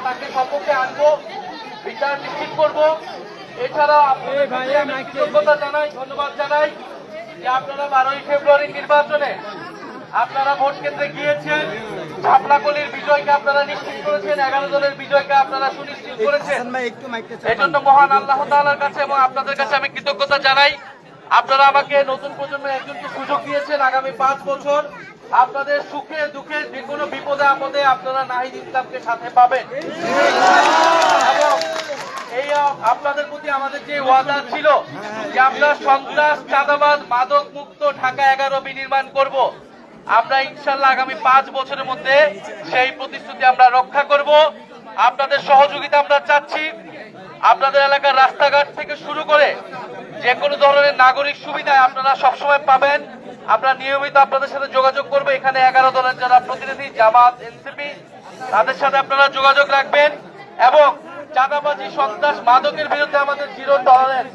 তাকে সম্মুখে আনবো, বিচার নিশ্চিত করবো। এছাড়া কৃতজ্ঞতা জানাই, ধন্যবাদ জানাই যে আপনারা 12ই ফেব্রুয়ারি নির্বাচনে আপনারা ভোট কেন্দ্রে গিয়েছেন, ঝাপলাকলির বিজয়কে আপনারা নিশ্চিত করেছেন, 11 দলের বিজয়কে আপনারা সুনিশ্চিত করেছেন। এজন্য মহান আল্লাহ তাআলার কাছে এবং আপনাদের কাছে আমি কৃতজ্ঞতা জানাই। আপনারা আমাকে নতুন প্রজন্মের একজনকে সুযোগ দিয়েছেন। আগামী 5 বছর আপনাদের সুখে দুঃখে যে কোনো বিপদে আপদে আপনারা নাহিদ ইসলামকে সাথে পাবেন। এবং এই আপনাদের প্রতি আমাদের যে ওয়াদা ছিল যে আমরা সন্ত্রাস, চাঁদাবাদ, মাদক মুক্ত ঢাকা 11 বিনির্মাণ করব, আমরা ইনশাল্লাহ আগামী 5 বছরের মধ্যে সেই প্রতিশ্রুতি আমরা রক্ষা করব। আপনাদের সহযোগিতা আমরা চাচ্ছি। আপনাদের এলাকার রাস্তাঘাট থেকে শুরু করে যে কোনো ধরনের নাগরিক সুবিধায় আপনারা সবসময় পাবেন। আমরা নিয়মিত আপনাদের সাথে যোগাযোগ করব। এখানে 11 দলের যারা প্রতিনিধি, জামাত, এনসিপি, তাদের সাথে আপনারা যোগাযোগ রাখবেন এবং চাঁদাবাজি, সন্ত্রাস, মাদকের বিরুদ্ধে আমাদের জিরো টলারেন্স।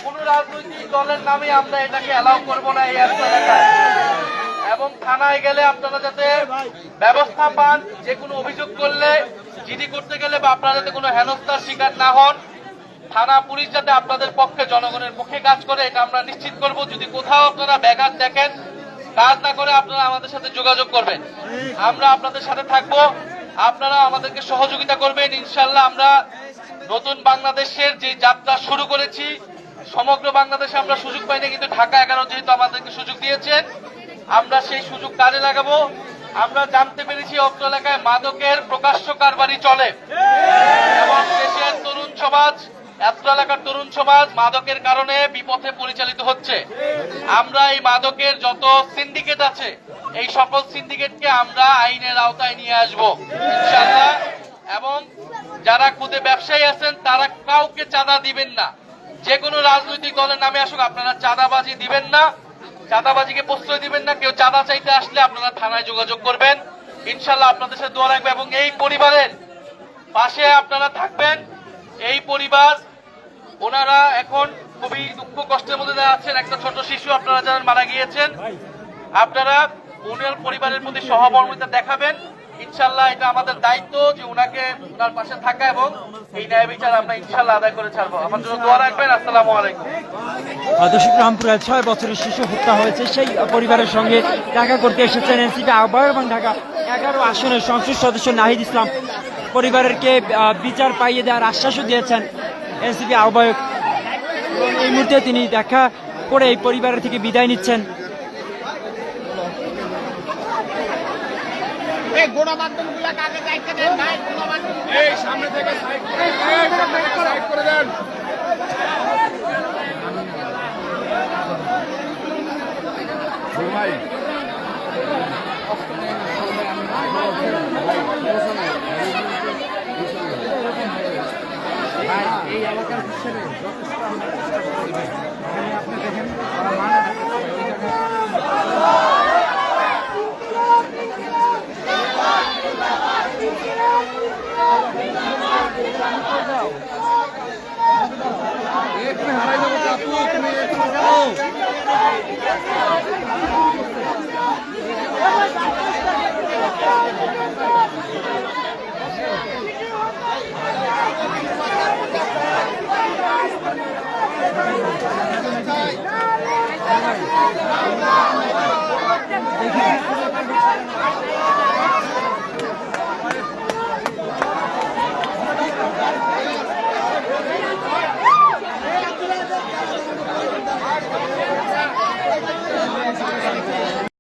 কোন রাজনৈতিক দলের নামে আমরা এটাকে অ্যালাউ করবো না এই এলাকায়। এবং থানায় গেলে আপনারা যাতে ব্যবস্থা পান, যে কোনো অভিযোগ করলে জিডি করতে গেলে বা আপনারা যাতে কোনো হেনস্থার শিকার না হন, থানা পুলিশ যাতে আপনাদের পক্ষে, জনগণের পক্ষে কাজ করে, এটা আমরা নিশ্চিত করব। যদি কোথাও আপনারা ব্যাঘাত দেখেন, কাজ না করে, আপনারা আমাদের সাথে যোগাযোগ করবেন। আমরা আপনাদের সাথে থাকবো, আপনারা আমাদেরকে সহযোগিতা করবেন। ইনশাল্লাহ আমরা নতুন বাংলাদেশের যে যাত্রা শুরু করেছি, সমগ্র বাংলাদেশে আমরা সুযোগ পাইনি, কিন্তু ঢাকা 11 যেহেতু আমাদেরকে সুযোগ দিয়েছেন, আমরা সেই সুযোগ কাজে লাগাবো। আমরা জানতে পেরেছি অত্র এলাকায় মাদকের প্রকাশ্য কারবারি চলে এবং দেশের তরুণ সমাজ, অত্র এলাকার তরুণ সমাজ মাদকের কারণে বিপথে পরিচালিত হচ্ছে। আমরা এই মাদকের যত সিন্ডিকেট আছে, এই সকল সিন্ডিকেটকে আমরা আইনের আওতায় নিয়ে আসবো ইনশাআল্লাহ। এবং যারা খুদে ব্যবসায়ী আছেন, তারা কাউকে চাঁদা দিবেন না। যে কোনো রাজনৈতিক দলের নামে আসুক, আপনারা চাঁদাবাজি দিবেন না, চাঁদাবাজিকে প্রশ্রয় দিবেন না। কেউ চাঁদা চাইতে আসলে আপনারা থানায় যোগাযোগ করবেন। ইনশাল্লাহ আপনাদের সাথে দোয়া রাখবে এবং এই পরিবারের পাশে আপনারা থাকবেন। এই পরিবার, ওনারা এখন খুবই দুঃখ কষ্টের মধ্যে আছেন। একটা ছোট শিশু আপনারা জানেন মারা গিয়েছেন। আপনারা ওনার পরিবারের প্রতি সহমর্মিতা দেখাবেন। ইনশাল্লাহ এটা আমাদের দায়িত্ব যে ওনাকে, ওনার পাশে থাকা এবং এই ন্যায় বিচার আমরা ইনশাল্লাহ আদায় করে ছাড়বো। আমার জন্য দোয়া রাখবেন। আসসালামু আলাইকুম। দর্শক, রামপুরায় 6 বছরের শিশু হত্যা হয়েছে, সেই পরিবারের সঙ্গে দেখা করতে এসেছেন এনসিপি আহ্বায়ক এবং ঢাকা 11 আসনের সংসদ সদস্য নাহিদ ইসলাম। পরিবারকে বিচার পাইয়ে দেওয়ার আশ্বাসও দিয়েছেন এনসিপি আহ্বায়ক। এই মুহূর্তে তিনি দেখা করে এই পরিবারের থেকে বিদায় নিচ্ছেন। সামনে থেকে সাইড করে দেন। ভাই এই এলাকার হিসেবে আপনি দেখেন দেখি